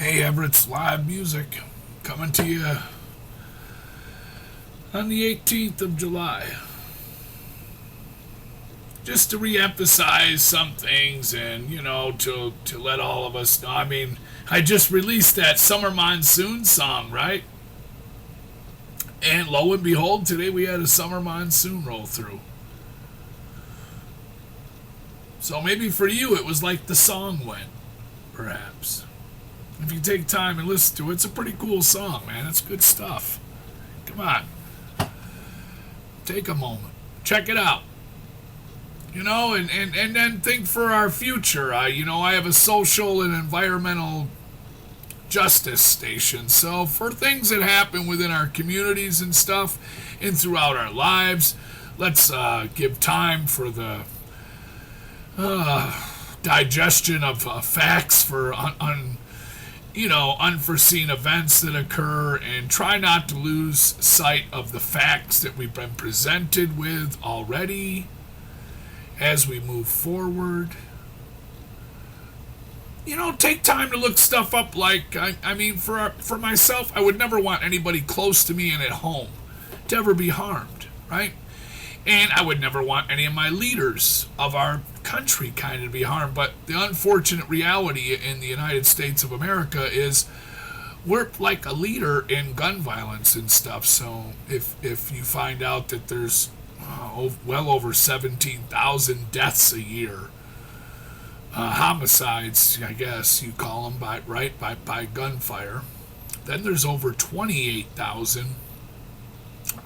Hey, Everett's live music coming to you on the 18th of July. Just to re-emphasize some things and, to let all of us know. I mean, I just released that Summer Monsoon song, right? And lo and behold, today we had a summer monsoon roll through. So maybe for you it was like the song went, perhaps. If you take time and listen to it, it's a pretty cool song, man. It's good stuff. Come on. Take a moment. Check it out. And then think for our future. I have a social and environmental justice station. So for things that happen within our communities and stuff and throughout our lives, let's give time for the digestion of facts for unforeseen events that occur, and try not to lose sight of the facts that we've been presented with already as we move forward. Take time to look stuff up. Like, for myself, I would never want anybody close to me and at home to ever be harmed, right? And I would never want any of my leaders of our country kind of to be harmed. But the unfortunate reality in the United States of America is we're like a leader in gun violence and stuff. So if you find out that there's well over 17,000 deaths a year, homicides, I guess you call them, by gunfire, then there's over 28,000.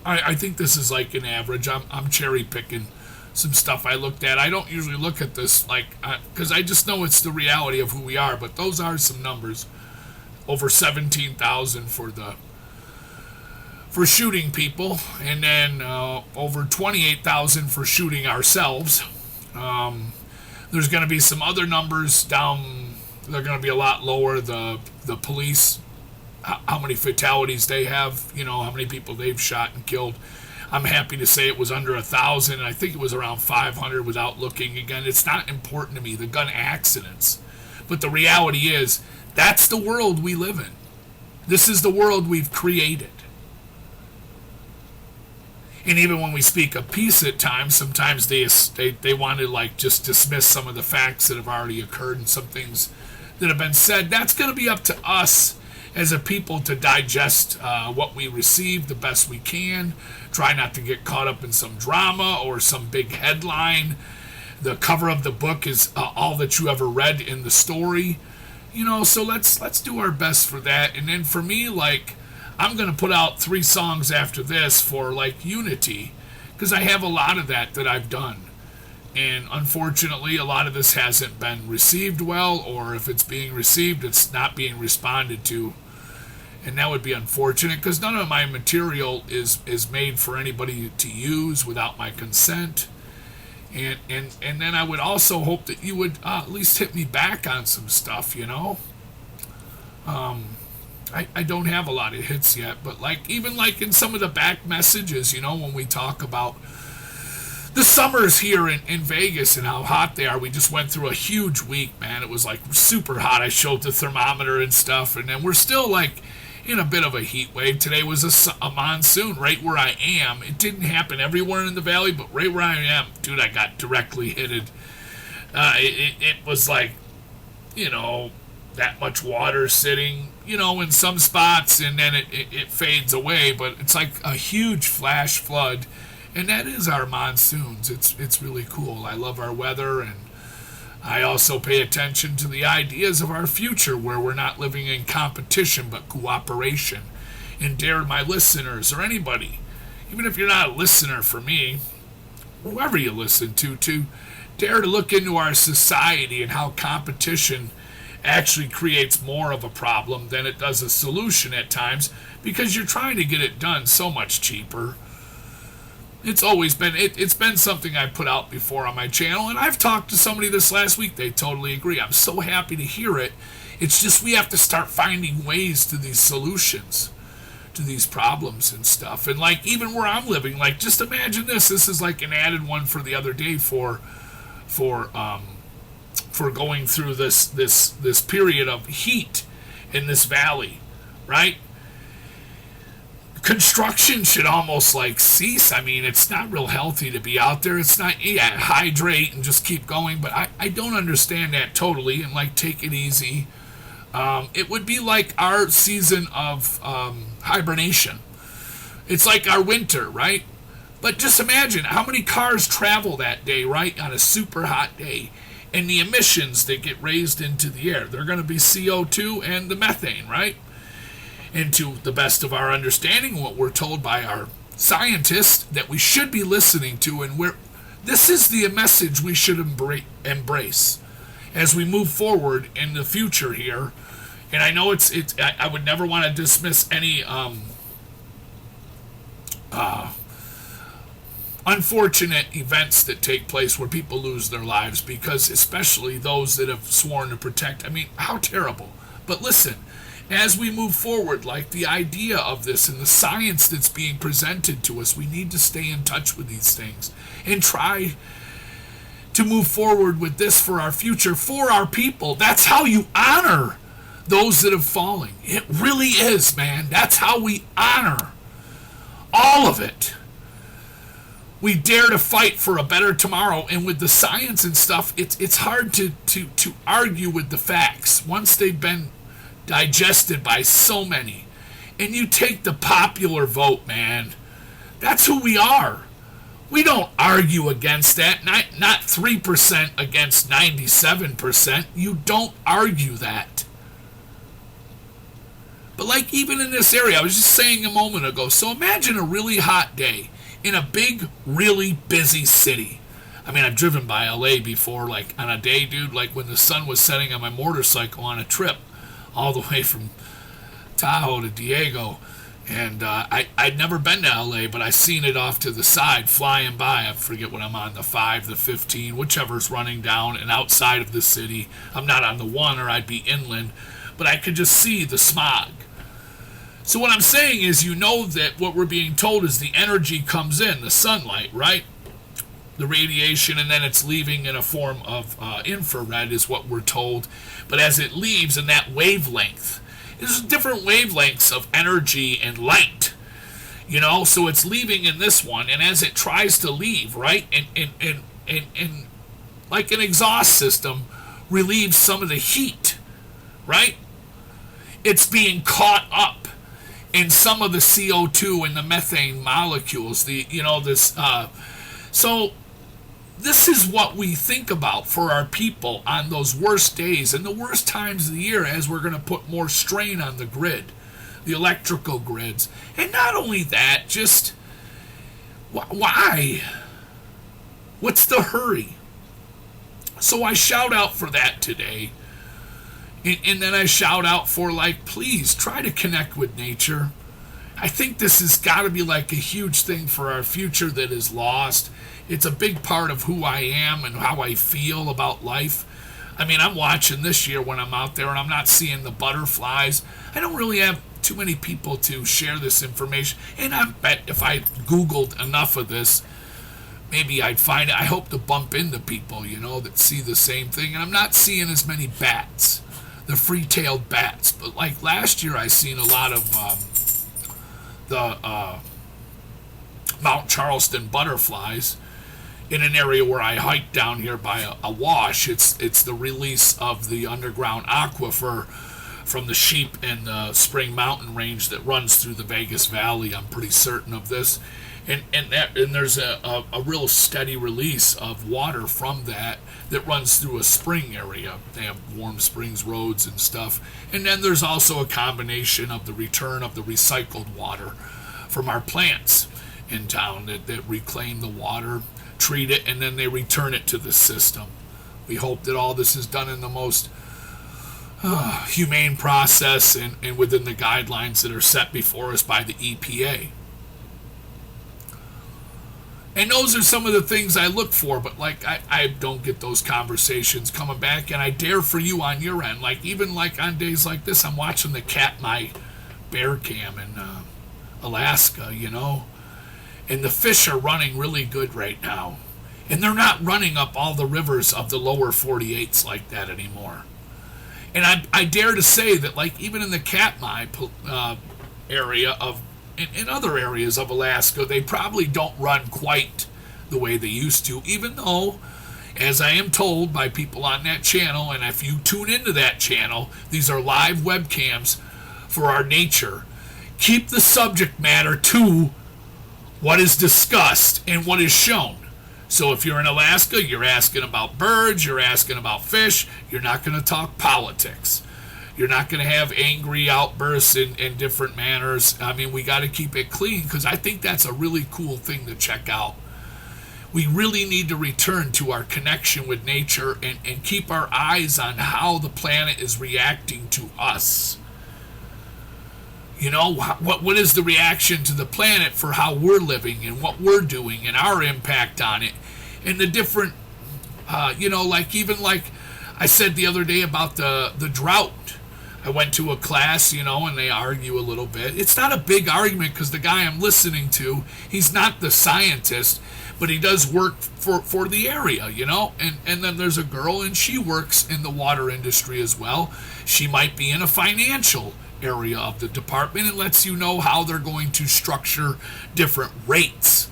I think this is like an average. I'm cherry picking some stuff I looked at. I don't usually look at this because I just know it's the reality of who we are. But those are some numbers. Over 17,000 for shooting people, and then over 28,000 for shooting ourselves. There's going to be some other numbers down. They're going to be a lot lower. The police, how many fatalities they have, how many people they've shot and killed. I'm happy to say it was under 1,000, and I think it was around 500 without looking. Again, it's not important to me, the gun accidents. But the reality is, that's the world we live in. This is the world we've created. And even when we speak of peace at times, sometimes they want to just dismiss some of the facts that have already occurred and some things that have been said. That's going to be up to us as a people to digest what we receive the best we can. Try not to get caught up in some drama or some big headline. The cover of the book is all that you ever read in the story. So let's do our best for that. And then for me, I'm going to put out 3 songs after this for unity, because I have a lot of that I've done. And unfortunately, a lot of this hasn't been received well, or if it's being received, it's not being responded to. And that would be unfortunate, because none of my material is made for anybody to use without my consent. And then I would also hope that you would at least hit me back on some stuff, I don't have a lot of hits yet, but even in some of the back messages, when we talk about the summers here in Vegas and how hot they are. We just went through a huge week, man. It was super hot. I showed the thermometer and stuff, and then we're still in a bit of a heat wave. Today was a monsoon right where I am. It didn't happen everywhere in the valley, but right where I am, dude, I got directly hitted. It was that much water sitting, in some spots, and then it fades away, but it's like a huge flash flood, and that is our monsoons. It's really cool. I love our weather, and I also pay attention to the ideas of our future, where we're not living in competition but cooperation. And dare my listeners, or anybody, even if you're not a listener for me, whoever you listen to dare to look into our society and how competition actually creates more of a problem than it does a solution at times, because you're trying to get it done so much cheaper. It's always been, it's been something I've put out before on my channel, and I've talked to somebody this last week. They totally agree. I'm so happy to hear it. It's just we have to start finding ways to these solutions, to these problems and stuff. And even where I'm living, just imagine this. This is an added one for the other day for going through this period of heat in this valley, right? Construction should almost like cease. I mean, it's not real healthy to be out there. It's not, yeah, hydrate and just keep going, but I don't understand that totally, and like take it easy. It would be like our season of hibernation. It's like our winter, right? But just imagine how many cars travel that day, right, on a super hot day, and the emissions that get raised into the air. They're going to be CO2 and the methane, right? And to the best of our understanding, what we're told by our scientists that we should be listening to, and this is the message we should embrace as we move forward in the future here. And I know I would never want to dismiss any unfortunate events that take place where people lose their lives, because especially those that have sworn to protect. I mean, how terrible. But listen, as we move forward, like the idea of this and the science that's being presented to us, we need to stay in touch with these things and try to move forward with this for our future, for our people. That's how you honor those that have fallen. It really is, man. That's how we honor all of it. We dare to fight for a better tomorrow, and with the science and stuff, it's hard to argue with the facts once they've been digested by so many. And you take the popular vote, man. That's who we are. We don't argue against that. Not 3% against 97%. You don't argue that. But like even in this area, I was just saying a moment ago, so imagine a really hot day in a big, really busy city. I mean, I've driven by LA before, like on a day, dude, like when the sun was setting on my motorcycle on a trip all the way from Tahoe to Diego. And I'd never been to LA, but I seen it off to the side flying by. I forget what I'm on, the 5, the 15, whichever's running down and outside of the city. I'm not on the 1 or I'd be inland, but I could just see the smog. So what I'm saying is, you know that what we're being told is the energy comes in, the sunlight, right? The radiation, and then it's leaving in a form of infrared is what we're told. But as it leaves in that wavelength, there's different wavelengths of energy and light, you know? So it's leaving in this one, and as it tries to leave, right? And like an exhaust system relieves some of the heat, right? It's being caught up in some of the CO2 and the methane molecules, so this is what we think about for our people on those worst days and the worst times of the year, as we're going to put more strain on the grid, the electrical grids. And not only that, just why? What's the hurry? So I shout out for that today. And then I shout out for, like, please try to connect with nature. I think this has got to be like a huge thing for our future that is lost. It's a big part of who I am and how I feel about life. I mean, I'm watching this year when I'm out there and I'm not seeing the butterflies. I don't really have too many people to share this information. And I bet if I Googled enough of this, maybe I'd find it. I hope to bump into people, you know, that see the same thing. And I'm not seeing as many bats, the free-tailed bats. But like last year, I seen a lot of the Mount Charleston butterflies in an area where I hiked down here by a wash. It's the release of the underground aquifer from the Sheep and the Spring Mountain range that runs through the Vegas Valley. I'm pretty certain of this. And there's a real steady release of water from that runs through a spring area. They have Warm Springs roads and stuff. And then there's also a combination of the return of the recycled water from our plants in town that reclaim the water, treat it, and then they return it to the system. We hope that all this is done in the most humane process and within the guidelines that are set before us by the EPA. And those are some of the things I look for, but like I don't get those conversations coming back, and I dare for you on your end. Like even like on days like this, I'm watching the Katmai bear cam in Alaska, you know, and the fish are running really good right now, and they're not running up all the rivers of the lower 48s like that anymore. And I dare to say that, like, even in the Katmai area of, in other areas of Alaska, they probably don't run quite the way they used to, even though, as I am told by people on that channel, and if you tune into that channel, these are live webcams for our nature. Keep the subject matter to what is discussed and what is shown. So if you're in Alaska, you're asking about birds, you're asking about fish, you're not going to talk politics. You're not going to have angry outbursts in different manners. I mean, we got to keep it clean, because I think that's a really cool thing to check out. We really need to return to our connection with nature and keep our eyes on how the planet is reacting to us. You know, what is the reaction to the planet for how we're living and what we're doing and our impact on it, and the different, like, even like I said the other day about the drought. I went to a class, and they argue a little bit. It's not a big argument, because the guy I'm listening to, he's not the scientist, but he does work for the area, and then there's a girl, and she works in the water industry as well. She might be in a financial area of the department, and lets you know how they're going to structure different rates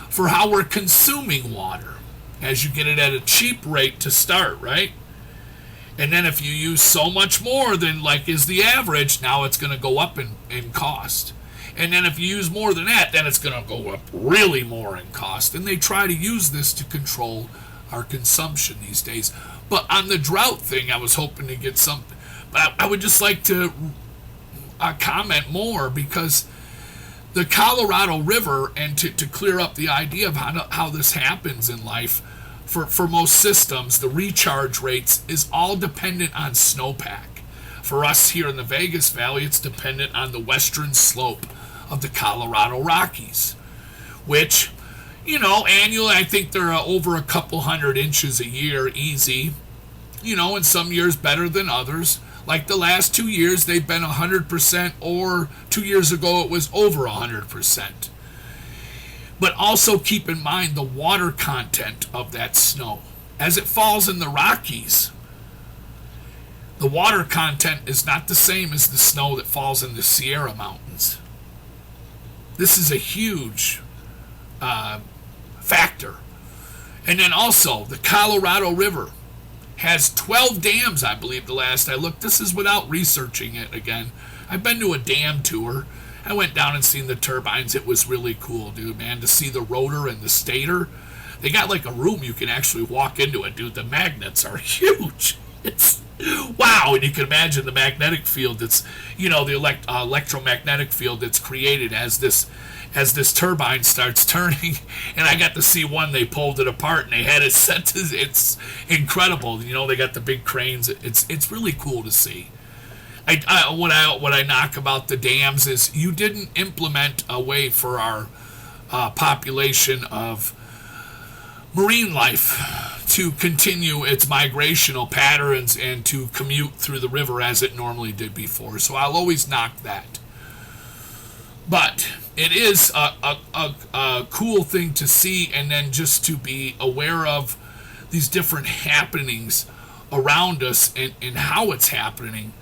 for how we're consuming water, as you get it at a cheap rate to start, right? And then if you use so much more than like is the average, now it's going to go up in cost. And then if you use more than that, then it's going to go up really more in cost. And they try to use this to control our consumption these days. But on the drought thing, I was hoping to get something. But I would just like to comment more, because the Colorado River, and to clear up the idea of how this happens in life, for most systems, the recharge rates is all dependent on snowpack. For us here in the Vegas Valley, it's dependent on the western slope of the Colorado Rockies, which, annually I think they're over a couple hundred inches a year, easy. In some years better than others. Like the last 2 years, they've been 100%, or 2 years ago it was over 100%. But also keep in mind the water content of that snow. As it falls in the Rockies, the water content is not the same as the snow that falls in the Sierra Mountains. This is a huge factor. And then also, the Colorado River has 12 dams, I believe, the last I looked. This is without researching it again. I've been to a dam tour. I went down and seen the turbines. It was really cool, dude, man, to see the rotor and the stator. They got like a room you can actually walk into it, dude. The magnets are huge. It's wow. And you can imagine the magnetic field that's, the electromagnetic field that's created as this turbine starts turning. And I got to see one, they pulled it apart and they had it set to, it's incredible. They got the big cranes. It's really cool to see. What I knock about the dams is you didn't implement a way for our population of marine life to continue its migrational patterns and to commute through the river as it normally did before. So I'll always knock that. But it is a cool thing to see, and then just to be aware of these different happenings around us and how it's happening.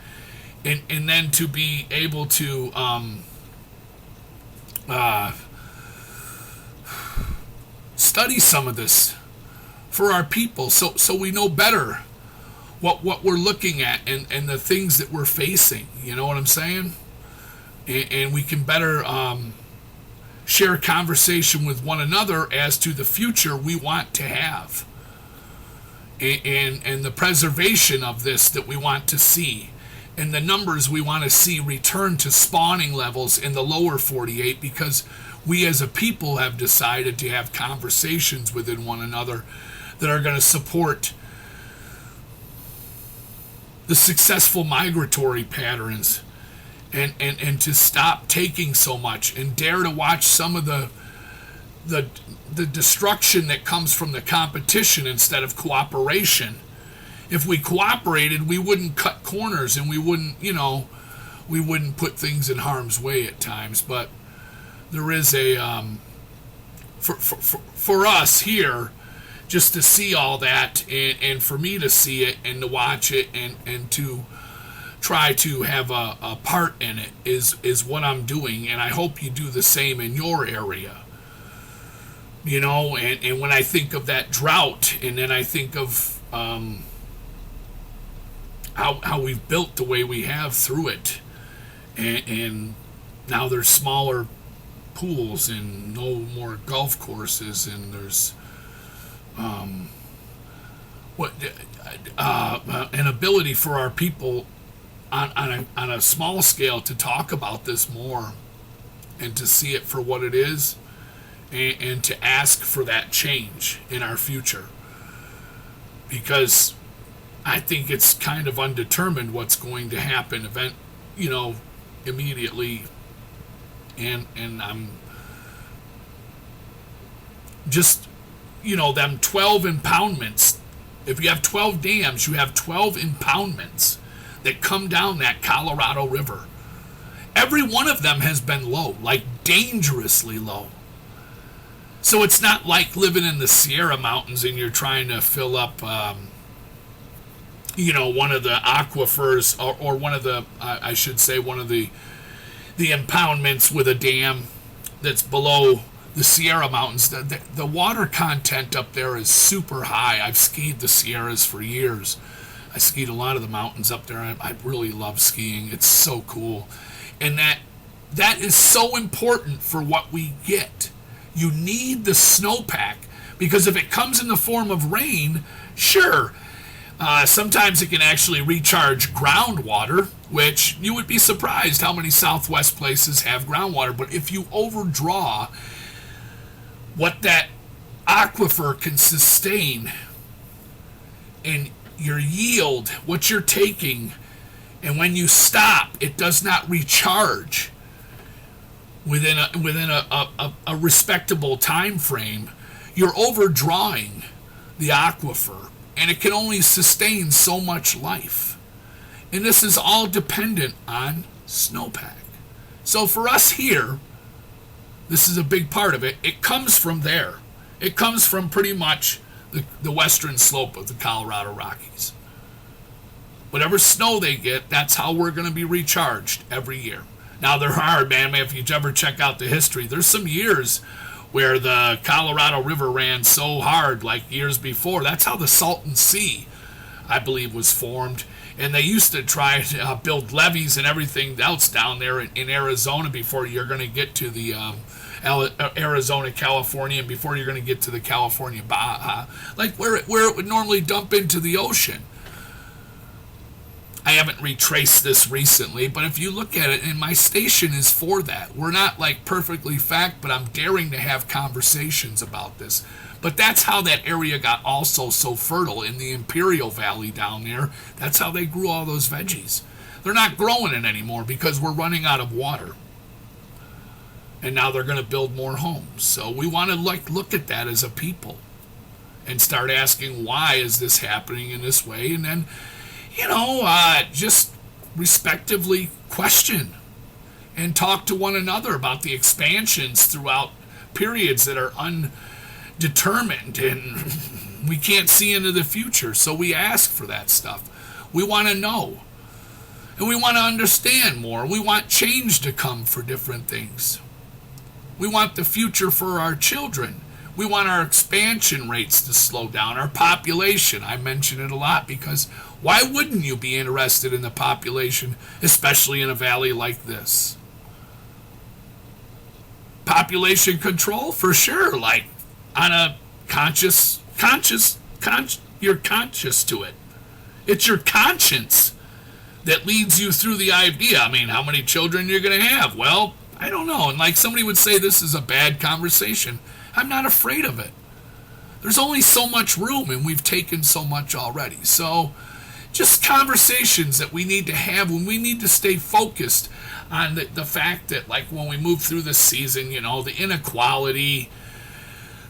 And then to be able to study some of this for our people, so we know better what we're looking at and the things that we're facing. You know what I'm saying? And we can better share conversation with one another as to the future we want to have, and the preservation of this that we want to see. And the numbers we want to see return to spawning levels in the lower 48, because we as a people have decided to have conversations within one another that are going to support the successful migratory patterns, and to stop taking so much and dare to watch some of the destruction that comes from the competition instead of cooperation. If we cooperated, we wouldn't cut corners, and we wouldn't put things in harm's way at times. But there is a for us here, just to see all that, and for me to see it and to watch it, and to try to have a part in it is what I'm doing, and I hope you do the same in your area. And when I think of that drought, and then I think of how we've built the way we have through it, and now there's smaller pools and no more golf courses, and there's what an ability for our people on a small scale to talk about this more and to see it for what it is, and to ask for that change in our future, because I think it's kind of undetermined what's going to happen immediately, and I'm just them 12 impoundments. If you have 12 dams, you have 12 impoundments that come down that Colorado River. Every one of them has been low, like dangerously low. So it's not like living in the Sierra Mountains and you're trying to fill up, one of the aquifers, or one of the, I should say, one of the impoundments with a dam that's below the Sierra Mountains. The water content up there is super high. I've skied the Sierras for years. I skied a lot of the mountains up there. I really love skiing. It's so cool. And that is so important for what we get. You need the snowpack, because if it comes in the form of rain, sure, sometimes it can actually recharge groundwater, which you would be surprised how many Southwest places have groundwater. But if you overdraw what that aquifer can sustain, and your yield, what you're taking, and when you stop, it does not recharge within a respectable time frame, you're overdrawing the aquifer, and it can only sustain so much life. And this is all dependent on snowpack. So for us here, this is a big part of it. It comes from there. It comes from pretty much the western slope of the Colorado Rockies. Whatever snow they get, that's how we're going to be recharged every year. Now, they're hard, man. If you ever check out the history, there's some years where the Colorado River ran so hard, like years before. That's how the Salton Sea, I believe, was formed. And they used to try to build levees and everything else down there in Arizona before you're going to get to the Arizona, California, and before you're going to get to the California Baja, like where it would normally dump into the ocean. I haven't retraced this recently, but if you look at it, and my station is for that. We're not like perfectly fact, but I'm daring to have conversations about this. But that's how that area got also so fertile in the Imperial Valley down there. That's how they grew all those veggies. They're not growing it anymore because we're running out of water. And now they're going to build more homes. So we want to look at that as a people and start asking, why is this happening in this way? And then, just respectively question and talk to one another about the expansions throughout periods that are undetermined and we can't see into the future. So we ask for that stuff. We want to know. And we want to understand more. We want change to come for different things. We want the future for our children. We want our expansion rates to slow down, our population. I mention it a lot because why wouldn't you be interested in the population, especially in a valley like this? Population control, for sure, like on a you're conscious to it. It's your conscience that leads you through the idea. I mean, how many children you're going to have? Well, I don't know. And like somebody would say, this is a bad conversation. I'm not afraid of it. There's only so much room, and we've taken so much already. So just conversations that we need to have when we need to stay focused on the fact that, like, when we move through this season, the inequality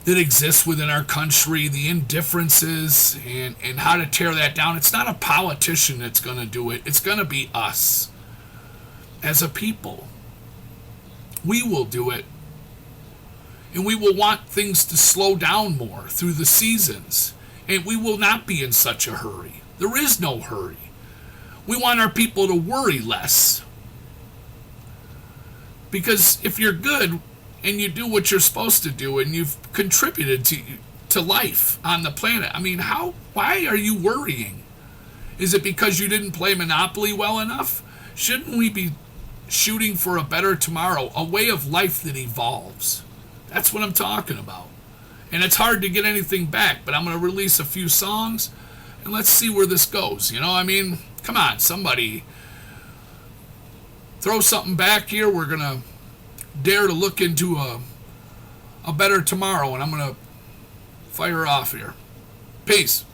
that exists within our country, the indifferences, and how to tear that down. It's not a politician that's going to do it. It's going to be us as a people. We will do it. And we will want things to slow down more through the seasons. And we will not be in such a hurry. There is no hurry. We want our people to worry less. Because if you're good and you do what you're supposed to do and you've contributed to life on the planet, I mean, why are you worrying? Is it because you didn't play Monopoly well enough? Shouldn't we be shooting for a better tomorrow, a way of life that evolves? That's what I'm talking about. And it's hard to get anything back, but I'm going to release a few songs and let's see where this goes. You know, I mean, come on, somebody throw something back here. We're going to dare to look into a better tomorrow, and I'm going to fire off here. Peace.